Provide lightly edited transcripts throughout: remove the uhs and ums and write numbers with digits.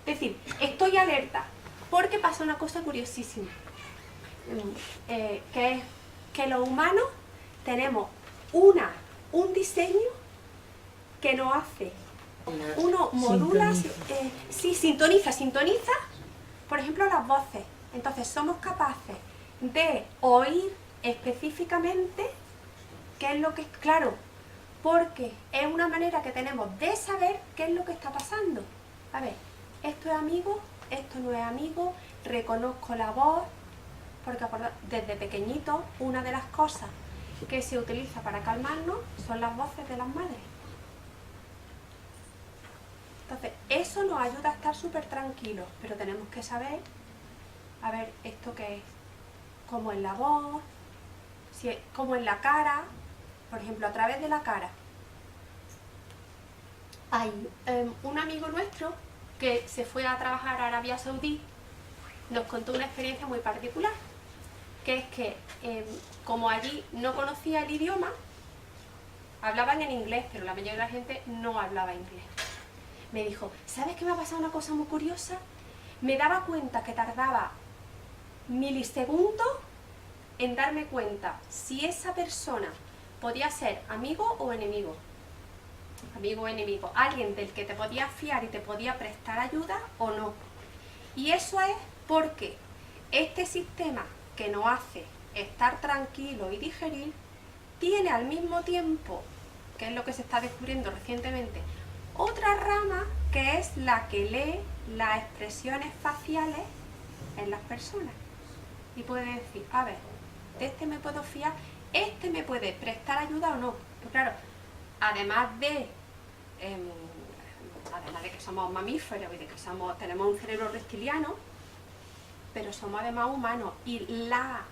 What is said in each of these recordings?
decir, estoy alerta, porque pasa una cosa curiosísima, que es que los humanos tenemos un diseño que nos hace, uno modula, sintoniza, por ejemplo, las voces. Entonces somos capaces de oír específicamente qué es lo que es, claro, porque es una manera que tenemos de saber qué es lo que está pasando. A ver, esto es amigo, esto no es amigo, reconozco la voz, porque desde pequeñito una de las cosas que se utiliza para calmarnos son las voces de las madres. Entonces, eso nos ayuda a estar súper tranquilos, pero tenemos que saber, a ver, ¿esto qué es? ¿Cómo es la voz? ¿Cómo es la cara? Por ejemplo, a través de la cara. Hay un amigo nuestro que se fue a trabajar a Arabia Saudí, nos contó una experiencia muy particular, que es que como allí no conocía el idioma, hablaban en inglés, pero la mayoría de la gente no hablaba inglés. Me dijo, ¿sabes qué me ha pasado una cosa muy curiosa? Me daba cuenta que tardaba milisegundos en darme cuenta si esa persona podía ser amigo o enemigo. Amigo o enemigo, alguien del que te podías fiar y te podía prestar ayuda o no. Y eso es porque este sistema que nos hace estar tranquilo y digerir tiene al mismo tiempo, que es lo que se está descubriendo recientemente, otra rama que es la que lee las expresiones faciales en las personas y puede decir, a ver, de este me puedo fiar, este me puede prestar ayuda o no. Pero claro, además de que somos mamíferos y de que tenemos un cerebro reptiliano, pero somos además humanos y la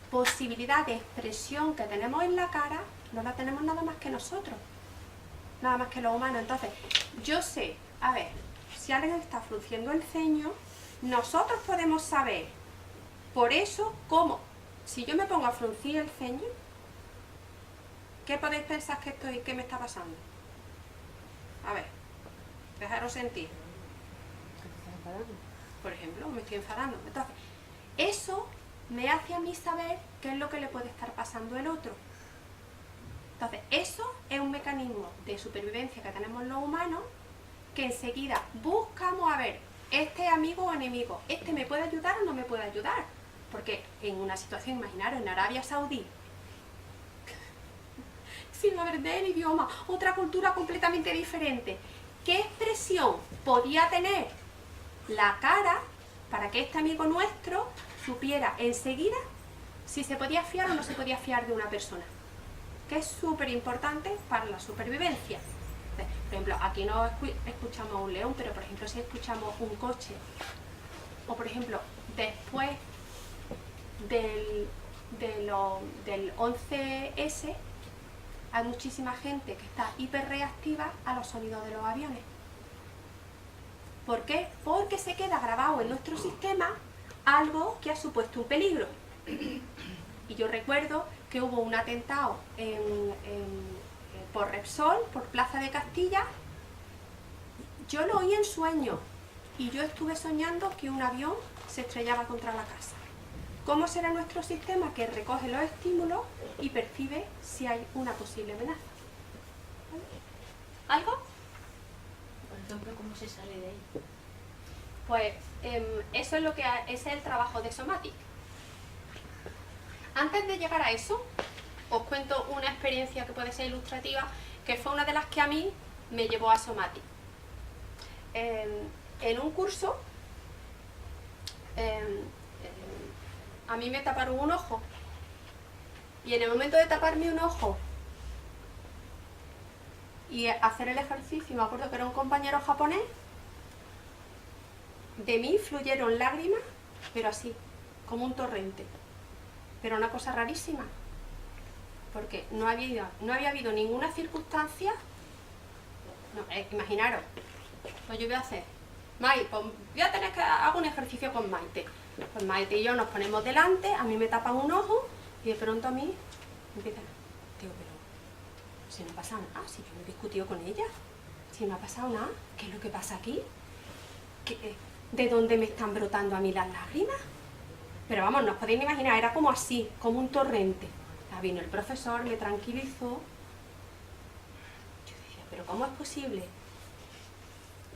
posibilidad de expresión que tenemos en la cara no la tenemos nada más que nosotros, nada más que los humanos. Entonces, yo sé, a ver, si alguien está frunciendo el ceño, nosotros podemos saber, por eso, cómo, si yo me pongo a fruncir el ceño, ¿qué podéis pensar que me está pasando? A ver, dejaros sentir. Por ejemplo, me estoy enfadando. Entonces, eso me hace a mí saber qué es lo que le puede estar pasando al otro. Entonces, eso es un mecanismo de supervivencia que tenemos los humanos, que enseguida buscamos a ver, este es amigo o enemigo, este me puede ayudar o no me puede ayudar. Porque en una situación, imaginaros, en Arabia Saudí, sin haber del idioma, otra cultura completamente diferente, ¿qué expresión podía tener la cara para que este amigo nuestro supiera enseguida si se podía fiar o no se podía fiar de una persona? Que es súper importante para la supervivencia. Por ejemplo, aquí no escuchamos un león, pero por ejemplo si escuchamos un coche, o por ejemplo, después del 11S, hay muchísima gente que está hiperreactiva a los sonidos de los aviones. ¿Por qué? Porque se queda grabado en nuestro sistema algo que ha supuesto un peligro. Y yo recuerdo que hubo un atentado por Repsol, por Plaza de Castilla. Yo lo oí en sueños y yo estuve soñando que un avión se estrellaba contra la casa. ¿Cómo será nuestro sistema que recoge los estímulos y percibe si hay una posible amenaza? ¿Algo? Por ejemplo, ¿cómo se sale de ahí? Pues eso es ese es el trabajo de Somatic. Antes de llegar a eso, os cuento una experiencia que puede ser ilustrativa, que fue una de las que a mí me llevó a Somatic. En un curso, a mí me taparon un ojo, y en el momento de taparme un ojo y hacer el ejercicio, me acuerdo que era un compañero japonés, de mí fluyeron lágrimas, pero así, como un torrente. Pero una cosa rarísima, porque no había habido ninguna circunstancia. Imaginaros, pues yo voy a hacer, Maite, pues voy a tener que hacer un ejercicio con Maite. Pues Maite y yo nos ponemos delante, a mí me tapan un ojo y de pronto a mí me empiezan, digo, pero si no pasa nada, si yo no he discutido con ella, si no ha pasado nada, ¿qué es lo que pasa aquí? ¿de dónde me están brotando a mí las lágrimas? Pero vamos, no os podéis imaginar, era como así, como un torrente. Ya vino el profesor, me tranquilizó. Yo decía, ¿pero cómo es posible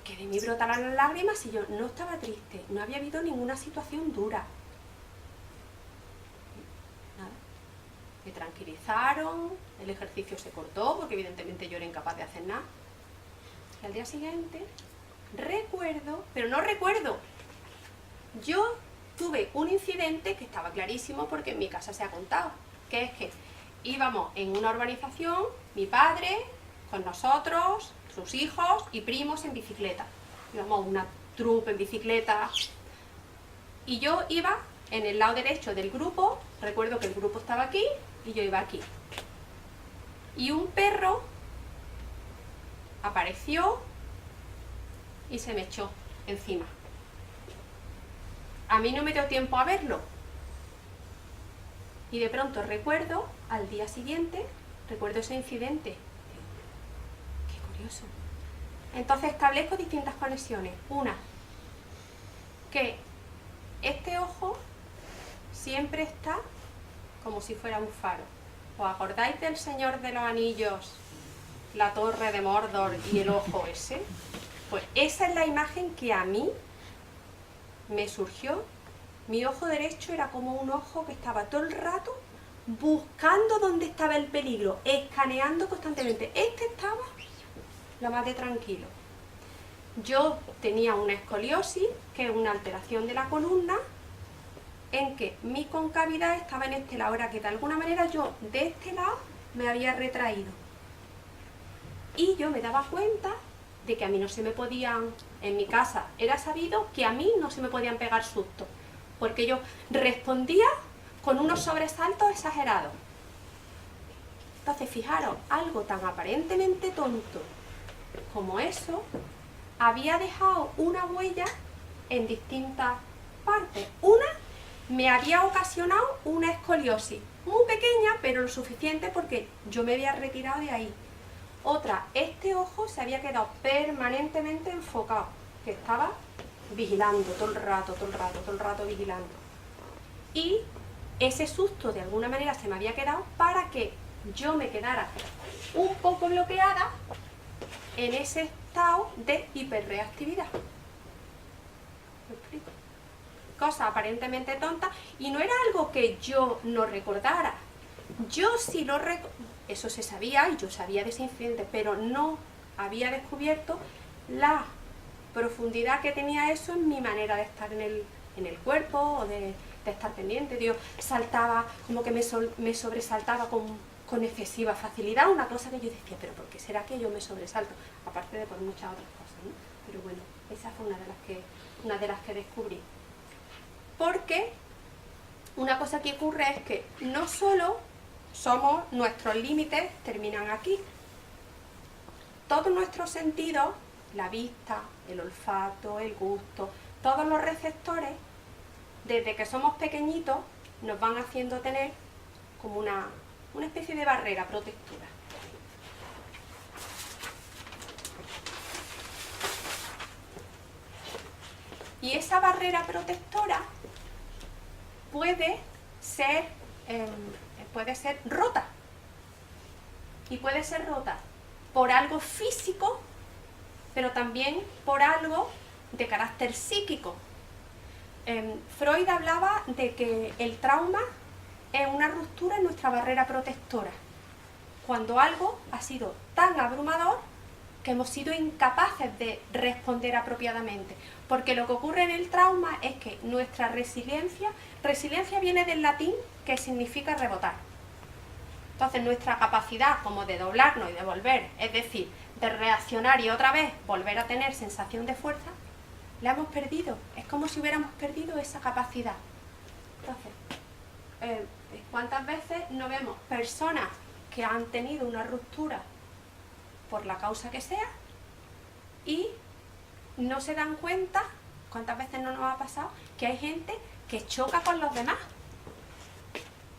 que de mí brotaran las lágrimas si yo no estaba triste? No había habido ninguna situación dura. Nada. Me tranquilizaron, el ejercicio se cortó, porque evidentemente yo era incapaz de hacer nada. Y al día siguiente, recuerdo, pero no recuerdo, yo tuve un incidente que estaba clarísimo porque en mi casa se ha contado, que es que íbamos en una urbanización, mi padre, con nosotros, sus hijos y primos en bicicleta. Íbamos una troupe en bicicleta y yo iba en el lado derecho del grupo, recuerdo que el grupo estaba aquí y yo iba aquí. Y un perro apareció y se me echó encima. A mí no me dio tiempo a verlo. Y de pronto recuerdo, al día siguiente, recuerdo ese incidente. Digo, qué curioso. Entonces establezco distintas conexiones. Una, que este ojo siempre está como si fuera un faro. ¿Os acordáis del Señor de los Anillos, la torre de Mordor y el ojo ese? Pues esa es la imagen que a mí me surgió. Mi ojo derecho era como un ojo que estaba todo el rato buscando dónde estaba el peligro, escaneando constantemente. Este estaba lo más de tranquilo. Yo tenía una escoliosis, que es una alteración de la columna, en que mi concavidad estaba en este lado, era que de alguna manera yo de este lado me había retraído. Y yo me daba cuenta de que a mí no se me podían, en mi casa era sabido que a mí no se me podían pegar sustos, porque yo respondía con unos sobresaltos exagerados. Entonces, fijaros, algo tan aparentemente tonto como eso había dejado una huella en distintas partes. Una me había ocasionado una escoliosis, muy pequeña, pero lo suficiente porque yo me había retirado de ahí. Otra, este ojo se había quedado permanentemente enfocado, que estaba vigilando todo el rato vigilando. Y ese susto de alguna manera se me había quedado para que yo me quedara un poco bloqueada en ese estado de hiperreactividad. ¿Me explico? Cosa aparentemente tonta, y no era algo que yo no recordara. Yo sí lo eso se sabía, y yo sabía de ese incidente, pero no había descubierto la profundidad que tenía eso en mi manera de estar en el cuerpo, o de estar pendiente. Yo saltaba, como que me sobresaltaba con excesiva facilidad, una cosa que yo decía, pero ¿por qué será que yo me sobresalto? Aparte de por muchas otras cosas, ¿no? Pero bueno, esa fue una de las que descubrí. Porque una cosa que ocurre es que no solo somos, nuestros límites terminan aquí. Todos nuestros sentidos, la vista, el olfato, el gusto, todos los receptores, desde que somos pequeñitos, nos van haciendo tener como una especie de barrera protectora. Y esa barrera protectora puede ser rota. Y puede ser rota por algo físico, pero también por algo de carácter psíquico. Freud hablaba de que el trauma es una ruptura en nuestra barrera protectora. Cuando algo ha sido tan abrumador que hemos sido incapaces de responder apropiadamente. Porque lo que ocurre en el trauma es que nuestra resiliencia viene del latín, que significa rebotar. Entonces nuestra capacidad como de doblarnos y de volver, es decir, de reaccionar y otra vez volver a tener sensación de fuerza, la hemos perdido. Es como si hubiéramos perdido esa capacidad. Entonces, ¿cuántas veces no vemos personas que han tenido una ruptura por la causa que sea y no se dan cuenta? ¿Cuántas veces no nos ha pasado que hay gente que choca con los demás?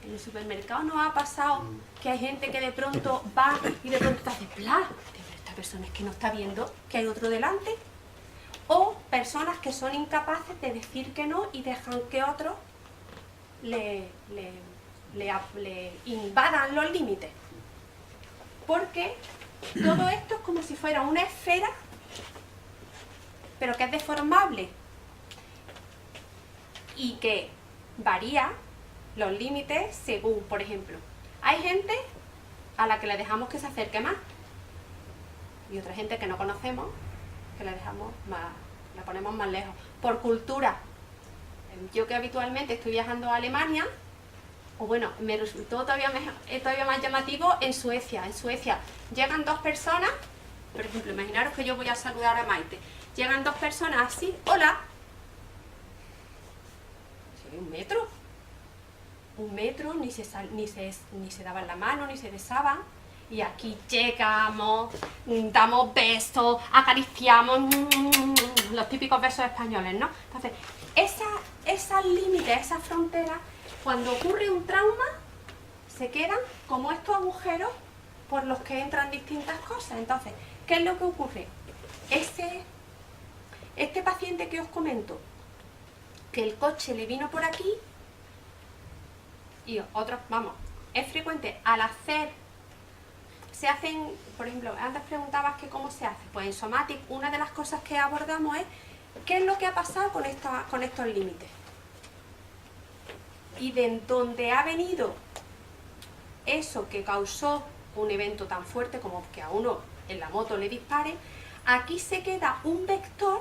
En el supermercado nos ha pasado que hay gente que de pronto va y de pronto te hace ¡plá! Esta persona es que no está viendo que hay otro delante. O personas que son incapaces de decir que no y dejan que otros le invadan los límites. Porque todo esto es como si fuera una esfera, pero que es deformable y que varía los límites según, por ejemplo, hay gente a la que le dejamos que se acerque más y otra gente que no conocemos que la dejamos más, la ponemos más lejos. Por cultura, yo que habitualmente estoy viajando a Alemania, o bueno, me resultó todavía más llamativo en Suecia. En Suecia llegan dos personas, por ejemplo, imaginaros que yo voy a saludar a Maite. Llegan dos personas así, hola. Sí, un metro, ni se daban la mano, ni se besaban. Y aquí llegamos, damos besos, acariciamos, los típicos besos españoles, ¿no? Entonces, esas límites, esas fronteras, cuando ocurre un trauma, se quedan como estos agujeros por los que entran distintas cosas. Entonces, ¿qué es lo que ocurre? Este paciente que os comento, que el coche le vino por aquí, y otros, vamos, es frecuente al hacer, se hacen, por ejemplo, antes preguntabas que cómo se hace. Pues en Somatic una de las cosas que abordamos es qué es lo que ha pasado con estos límites. Y de donde ha venido eso que causó un evento tan fuerte como que a uno en la moto le dispare, aquí se queda un vector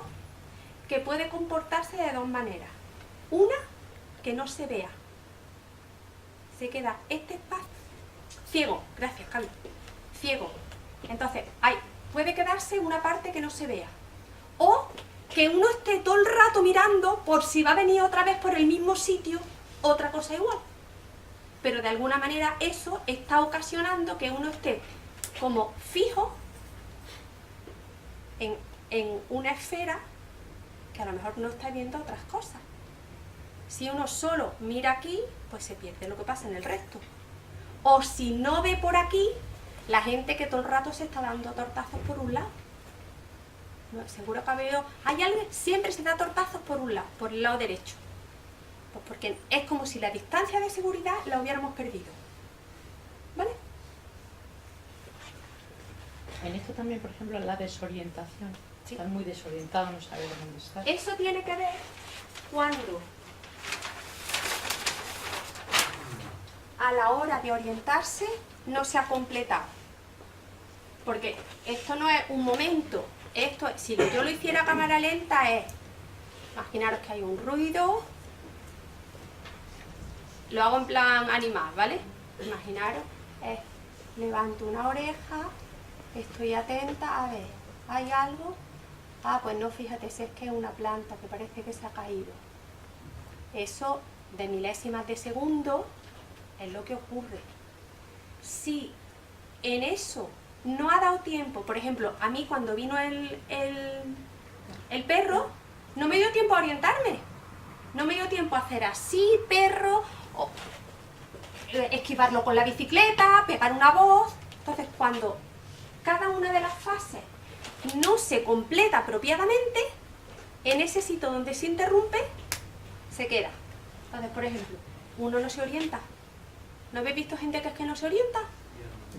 que puede comportarse de dos maneras. Una, que no se vea. Se queda este espacio ciego, gracias Carlos, ciego. Entonces, puede quedarse una parte que no se vea. O que uno esté todo el rato mirando por si va a venir otra vez por el mismo sitio otra cosa igual. Pero de alguna manera eso está ocasionando que uno esté como fijo en una esfera que a lo mejor no está viendo otras cosas. Si uno solo mira aquí, pues se pierde lo que pasa en el resto. O si no ve por aquí, la gente que todo el rato se está dando tortazos por un lado. No, seguro que hay alguien, siempre se da tortazos por un lado, por el lado derecho. Pues porque es como si la distancia de seguridad la hubiéramos perdido. ¿Vale? En esto también, por ejemplo, la desorientación. Sí. Estás muy desorientado, no sabes dónde estás. Eso tiene que ver cuando a la hora de orientarse no se ha completado. Porque esto no es un momento, esto es, si yo lo hiciera a cámara lenta es, imaginaros que hay un ruido, lo hago en plan animal, ¿vale? Imaginaros, levanto una oreja, estoy atenta, a ver, ¿hay algo? Ah, pues no, fíjate, si es que es una planta que parece que se ha caído. Eso de milésimas de segundo es lo que ocurre. Si en eso no ha dado tiempo, por ejemplo, a mí cuando vino el perro, no me dio tiempo a orientarme. No me dio tiempo a hacer así, perro, o esquivarlo con la bicicleta, pegar una voz. Entonces, cuando cada una de las fases no se completa apropiadamente, en ese sitio donde se interrumpe, se queda. Entonces, por ejemplo, uno no se orienta. ¿No habéis visto gente que es que no se orienta?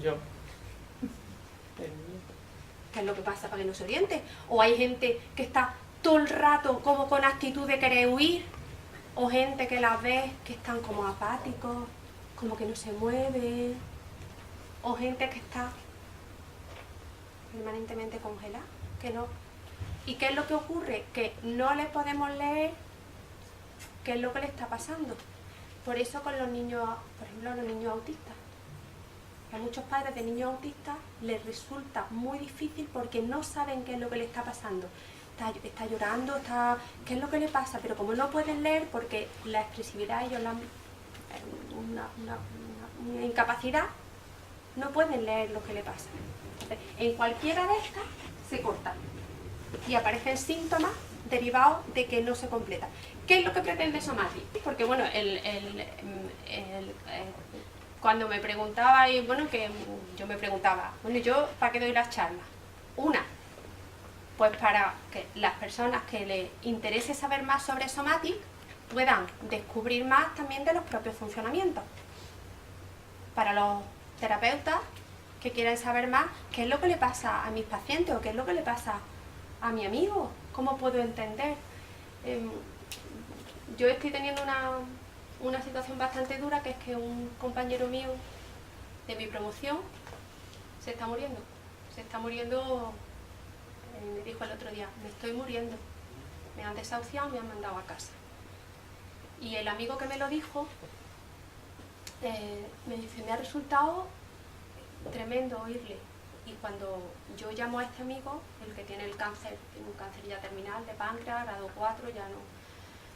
Yo. ¿Qué es lo que pasa para que no se oriente? O hay gente que está todo el rato como con actitud de querer huir, o gente que las ves que están como apáticos, como que no se mueven, o gente que está permanentemente congelada, que no. ¿Y qué es lo que ocurre? Que no le podemos leer qué es lo que le está pasando. Por eso con los niños, por ejemplo, los niños autistas. A muchos padres de niños autistas les resulta muy difícil porque no saben qué es lo que le está pasando. Está llorando, ¿qué es lo que le pasa? Pero como no pueden leer, porque la expresividad ellos la han, una incapacidad, no pueden leer lo que le pasa. Entonces, en cualquiera de estas se corta y aparecen síntomas derivados de que no se completa. ¿Qué es lo que pretende Somatic? Porque bueno, cuando me preguntaba, y bueno, que yo me preguntaba, bueno, ¿yo para qué doy las charlas? Una, Pues para que las personas que les interese saber más sobre Somatic puedan descubrir más también de los propios funcionamientos. Para los terapeutas que quieran saber más qué es lo que le pasa a mis pacientes o qué es lo que le pasa a mi amigo, cómo puedo entender. Yo estoy teniendo una situación bastante dura, que es que un compañero mío de mi promoción se está muriendo. Se está muriendo, me dijo el otro día, me estoy muriendo. Me han desahuciado, me han mandado a casa. Y el amigo que me lo dijo, me dice, me ha resultado tremendo oírle. Y cuando yo llamo a este amigo, el que tiene el cáncer, tiene un cáncer ya terminal de páncreas, grado 4, ya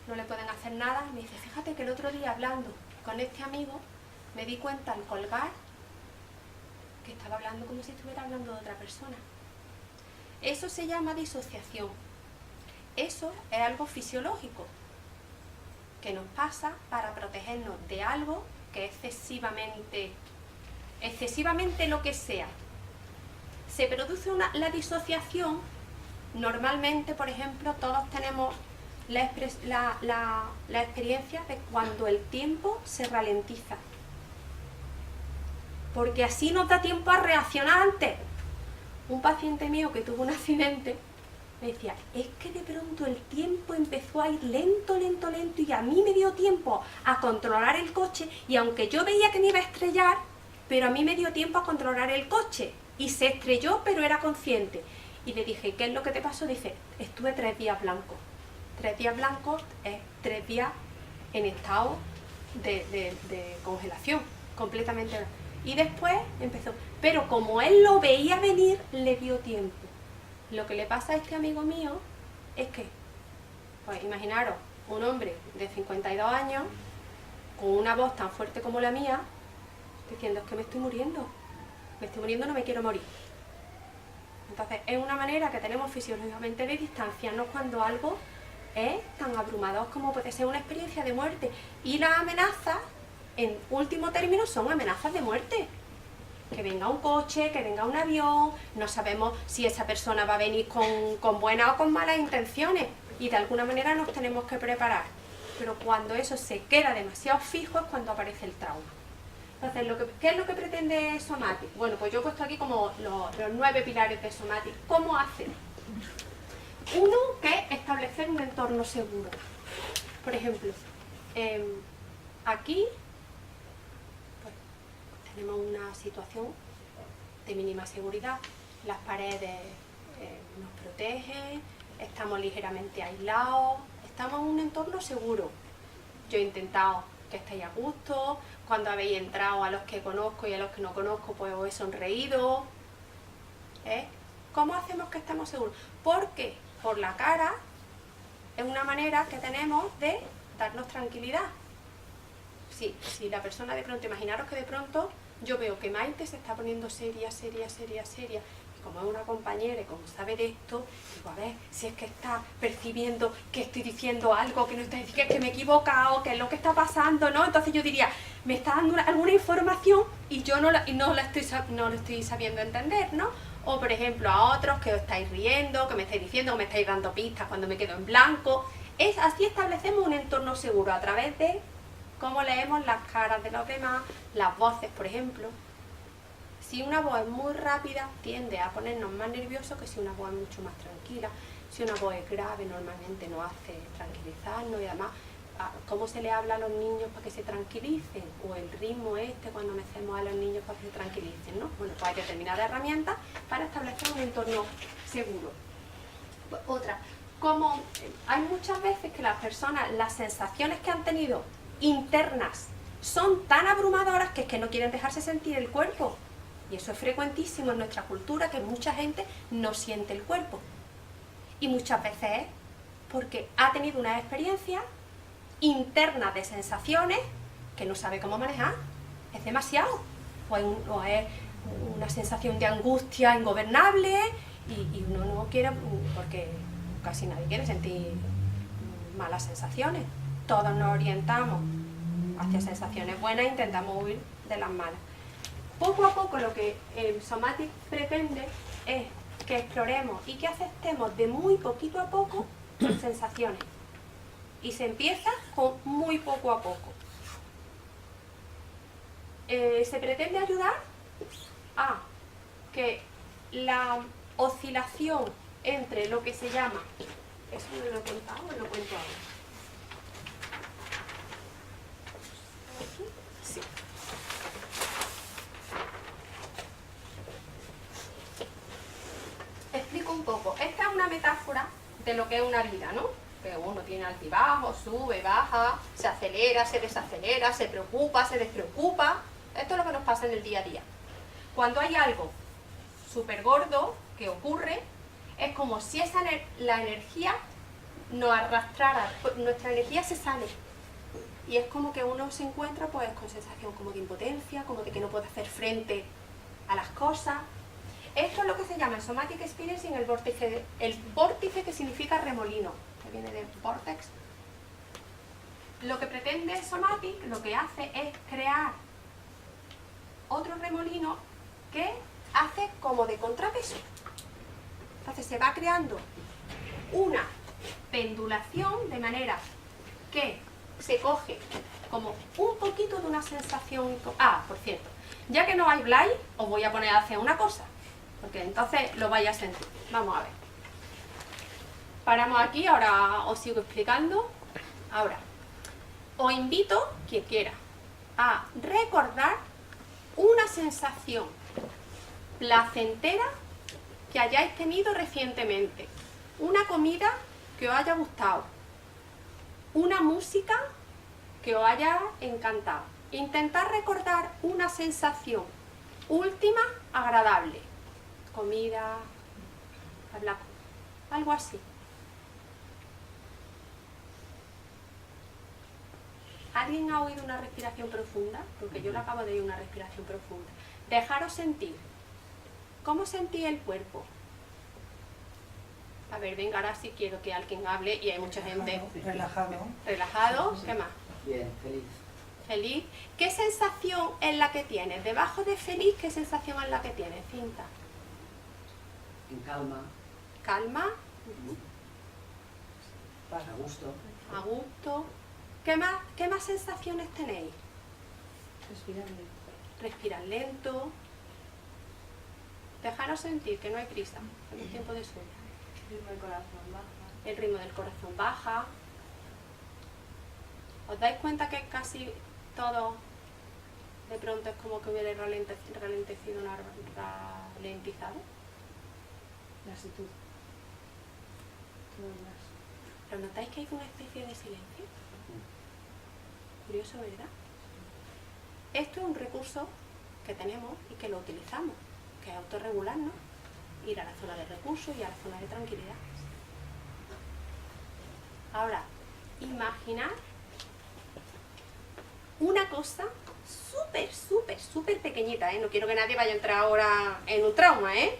no le pueden hacer nada, me dice, fíjate que el otro día hablando con este amigo, me di cuenta al colgar que estaba hablando como si estuviera hablando de otra persona. Eso se llama disociación. Eso es algo fisiológico que nos pasa para protegernos de algo que excesivamente lo que sea. Se produce la disociación, normalmente, por ejemplo, todos tenemos la experiencia de cuando el tiempo se ralentiza. Porque así nos da tiempo a reaccionar antes. Un paciente mío que tuvo un accidente me decía, es que de pronto el tiempo empezó a ir lento, lento, lento y a mí me dio tiempo a controlar el coche y aunque yo veía que me iba a estrellar, pero a mí me dio tiempo a controlar el coche y se estrelló pero era consciente. Y le dije, ¿qué es lo que te pasó? Dice, estuve 3 días blancos. 3 días blancos es 3 días en estado de congelación, completamente. Y después empezó, pero como él lo veía venir, le dio tiempo. Lo que le pasa a este amigo mío es que, pues imaginaros, un hombre de 52 años, con una voz tan fuerte como la mía, diciendo, es que me estoy muriendo, no me quiero morir. Entonces, es una manera que tenemos fisiológicamente de distanciarnos cuando algo es tan abrumador como puede ser una experiencia de muerte. Y las amenazas, en último término, son amenazas de muerte. Que venga un coche, que venga un avión, no sabemos si esa persona va a venir con buenas o con malas intenciones y de alguna manera nos tenemos que preparar. Pero cuando eso se queda demasiado fijo es cuando aparece el trauma. Entonces, ¿qué es lo que pretende Somatic? Bueno, pues yo he puesto aquí como los 9 pilares de Somatic. ¿Cómo hacer? Uno, que es establecer un entorno seguro. Por ejemplo, aquí tenemos una situación de mínima seguridad, las paredes nos protegen, estamos ligeramente aislados, estamos en un entorno seguro. Yo he intentado que estéis a gusto, cuando habéis entrado a los que conozco y a los que no conozco, pues os he sonreído. ¿Cómo hacemos que estemos seguros? Porque por la cara es una manera que tenemos de darnos tranquilidad. Sí, si la persona de pronto, imaginaros que de pronto yo veo que Maite se está poniendo seria, y como es una compañera y como sabe de esto, digo, a ver, si es que está percibiendo que estoy diciendo algo, que no está diciendo, que me he equivocado, que es lo que está pasando, ¿no? Entonces yo diría, me está dando alguna información y yo no lo estoy sabiendo entender, ¿no? O por ejemplo a otros que os estáis riendo, que me estáis diciendo, que me estáis dando pistas cuando me quedo en blanco. Así establecemos un entorno seguro a través de cómo leemos las caras de los demás, las voces, por ejemplo. Si una voz es muy rápida, tiende a ponernos más nerviosos que si una voz es mucho más tranquila. Si una voz es grave, normalmente nos hace tranquilizarnos y además, cómo se le habla a los niños para que se tranquilicen, o el ritmo cuando mecemos a los niños para que se tranquilicen, ¿no? Bueno, pues hay determinadas herramientas para establecer un entorno seguro. Otra, como hay muchas veces que las personas, las sensaciones que han tenido internas son tan abrumadoras que es que no quieren dejarse sentir el cuerpo. Y eso es frecuentísimo en nuestra cultura, que mucha gente no siente el cuerpo. Y muchas veces es porque ha tenido una experiencia interna de sensaciones que no sabe cómo manejar. Es demasiado. O es una sensación de angustia ingobernable y uno no quiere, porque casi nadie quiere sentir malas sensaciones. Todos nos orientamos hacia sensaciones buenas e intentamos huir de las malas. Poco a poco lo que el Somatic pretende es que exploremos y que aceptemos de muy poquito a poco sensaciones. Y se empieza con muy poco a poco. Se pretende ayudar a que la oscilación entre lo que se llama, eso no lo he contado, lo cuento ahora. Sí. Explico un poco. Esta es una metáfora de lo que es una vida, ¿no? Que uno tiene altibajos, sube, baja, se acelera, se desacelera, se preocupa, se despreocupa. Esto es lo que nos pasa en el día a día. Cuando hay algo súper gordo que ocurre, es como si la energía nos arrastrara, nuestra energía se sale. Y es como que uno se encuentra pues con sensación como de impotencia, como de que no puede hacer frente a las cosas. Esto es lo que se llama el somatic experiencing, el vórtice que significa remolino, que viene de vortex. Lo que pretende el somatic, lo que hace es crear otro remolino que hace como de contrapeso. Entonces se va creando una pendulación de manera que se coge como un poquito de una sensación... Ah, por cierto, ya que no habláis, os voy a poner a hacer una cosa, porque entonces lo vais a sentir. Vamos a ver. Paramos aquí, ahora os sigo explicando. Ahora, os invito, quien quiera, a recordar una sensación placentera que hayáis tenido recientemente. Una comida que os haya gustado. Una música que os haya encantado. Intentar recordar una sensación última agradable. Comida, hablar, algo así. ¿Alguien ha oído una respiración profunda? Porque yo le acabo de oír una respiración profunda. Dejaros sentir. ¿Cómo sentí el cuerpo? A ver, venga, ahora sí quiero que alguien hable y hay mucha gente. Relajado. ¿Relajado? ¿Qué más? Bien, feliz. Feliz. ¿Qué sensación es la que tienes? Debajo de feliz, ¿qué sensación es la que tienes, Cinta? En calma, Calma, a gusto. a gusto. ¿Qué más sensaciones tenéis? Respirar lento. Respirar lento. Dejaros sentir que no hay prisa, en el tiempo de sueño. El ritmo del corazón baja. El ritmo del corazón baja. ¿Os dais cuenta que casi todo de pronto es como que hubiera ralentecido, ralentizado? La actitud. Todo más. ¿Pero notáis que hay una especie de silencio? Curioso, ¿verdad? Esto es un recurso que tenemos y que lo utilizamos, que es autorregularnos, ir a la zona de recursos y a la zona de tranquilidad. Ahora, imaginar una cosa súper pequeñita, ¿eh? No quiero que nadie vaya a entrar ahora en un trauma, ¿eh?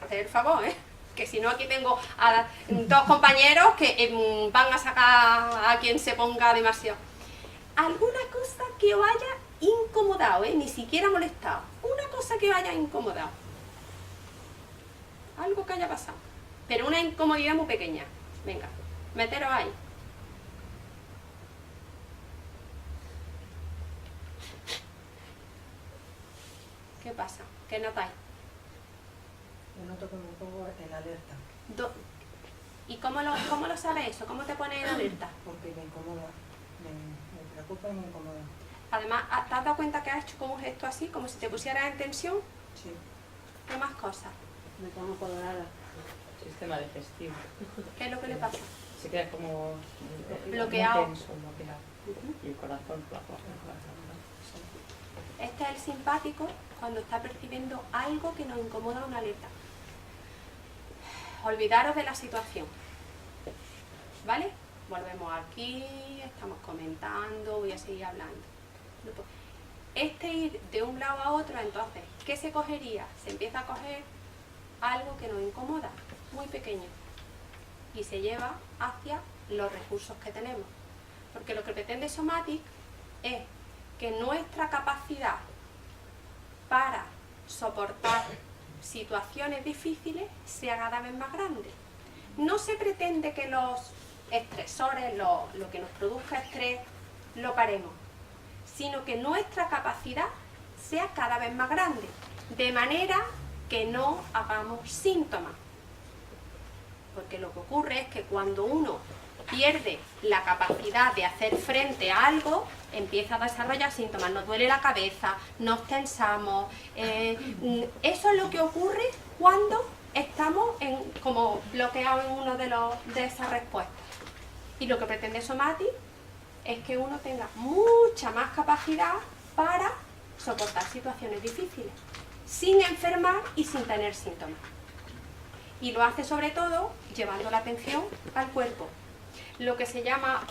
Hacer el favor, ¿eh? Que si no aquí tengo a dos compañeros que van a sacar a quien se ponga demasiado. Alguna cosa que os haya incomodado, ¿eh? Ni siquiera molestado. Una cosa que os haya incomodado. Algo que haya pasado. Pero una incomodidad muy pequeña. Venga, meteros ahí. ¿Qué pasa? ¿Qué notáis? Yo noto como un poco en alerta, ¿Y cómo lo sabes eso? ¿Cómo te pones en alerta? porque me incomoda, me preocupa y me incomoda. Además, ¿te has dado cuenta que has hecho como un gesto así, como si te pusieras en tensión? Sí. ¿Qué más cosas? Me pongo colorada. Sistema digestivo. ¿Qué es lo que le pasa? Se queda como Bloqueado. muy tenso, bloqueado. Y el corazón, Este es el simpático cuando está percibiendo algo que nos incomoda, una alerta. Olvidaros de la situación. ¿Vale? Volvemos aquí, estamos comentando, voy a seguir hablando. Este ir de un lado a otro, entonces, ¿qué se cogería? Se empieza a coger algo que nos incomoda, muy pequeño, y se lleva hacia los recursos que tenemos. Porque lo que pretende Somatic es que nuestra capacidad para soportar situaciones difíciles sea cada vez más grande. No se pretende que los estresores, lo que nos produzca estrés, lo paremos, sino que nuestra capacidad sea cada vez más grande, de manera que no hagamos síntomas. Porque lo que ocurre es que cuando uno pierde la capacidad de hacer frente a algo, empieza a desarrollar síntomas, nos duele la cabeza, nos tensamos. Eso es lo que ocurre cuando estamos como bloqueados en uno de esas respuestas. Y lo que pretende Somatic es que uno tenga mucha más capacidad para soportar situaciones difíciles, sin enfermar y sin tener síntomas. Y lo hace sobre todo llevando la atención al cuerpo. Lo que se llama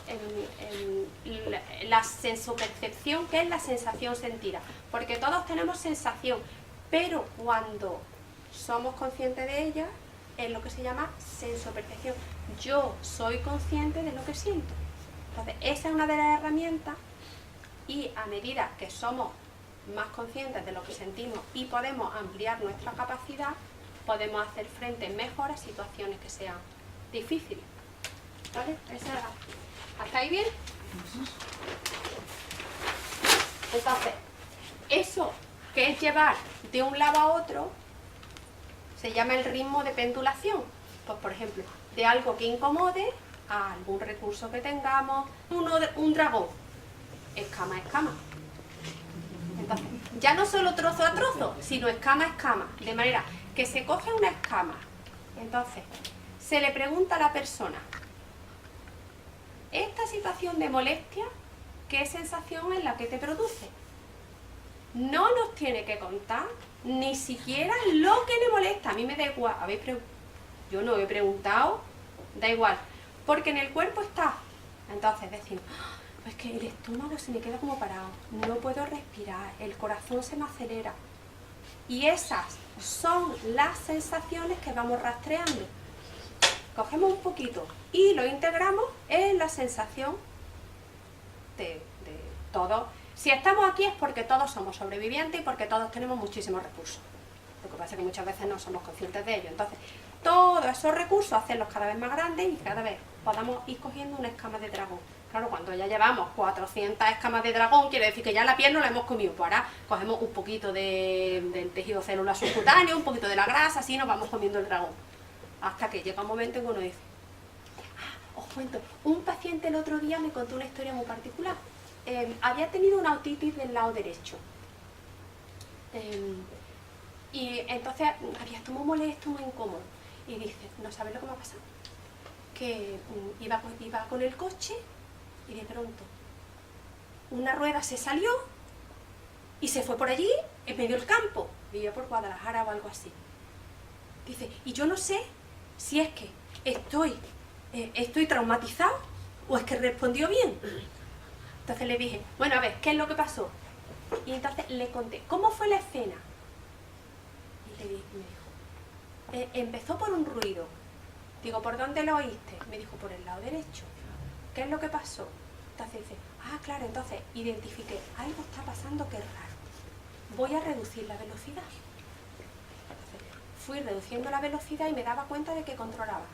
la sensopercepción, que es la sensación sentida. Porque todos tenemos sensación, pero cuando somos conscientes de ella, es lo que se llama sensopercepción. Yo soy consciente de lo que siento. Entonces, esa es una de las herramientas, y a medida que somos más conscientes de lo que sentimos y podemos ampliar nuestra capacidad, podemos hacer frente mejor a situaciones que sean difíciles. ¿Vale? ¿Hasta ahí bien? Entonces, eso que es llevar de un lado a otro se llama el ritmo de pendulación. Pues, por ejemplo, de algo que incomode a algún recurso que tengamos. Un dragón, escama a escama. Entonces, ya no solo trozo a trozo, sino escama a escama. De manera que se coge una escama, entonces se le pregunta a la persona: esta situación de molestia, ¿qué sensación es la que te produce? No nos tiene que contar ni siquiera lo que le molesta. A mí me da igual. Yo no he preguntado, da igual, porque en el cuerpo está. Entonces decimos: es que el estómago se me queda como parado, no puedo respirar, el corazón se me acelera. Y esas son las sensaciones que vamos rastreando. Cogemos un poquito y lo integramos en la sensación de todo. Si estamos aquí es porque todos somos sobrevivientes y porque todos tenemos muchísimos recursos. Lo que pasa es que muchas veces no somos conscientes de ello. Entonces, todos esos recursos, hacerlos cada vez más grandes y cada vez podamos ir cogiendo una escama de dragón. Claro, cuando ya llevamos 400 escamas de dragón, quiere decir que ya la piel no la hemos comido. Pues ahora cogemos un poquito del tejido celular subcutáneo, un poquito de la grasa, así nos vamos comiendo el dragón. Hasta que llega un momento en que uno dice: os cuento, un paciente el otro día me contó una historia muy particular. Había tenido una otitis del lado derecho. Y entonces había estado muy molesto, muy incómodo. Y dice: ¿no sabes lo que me ha pasado? Que iba con el coche y de pronto una rueda se salió y se fue por allí, en medio del campo. Vivía por Guadalajara o algo así. Dice: y yo no sé si es que estoy traumatizado o es que respondió bien. Entonces le dije: bueno, a ver, ¿qué es lo que pasó? Y entonces le conté cómo fue la escena. Y me dijo: empezó por un ruido. Digo: ¿por dónde lo oíste? Me dijo: por el lado derecho. ¿Qué es lo que pasó? Entonces dice: ah, claro, entonces identifiqué, algo está pasando que es raro. Voy a reducir la velocidad. Entonces, fui reduciendo la velocidad y me daba cuenta de que controlaba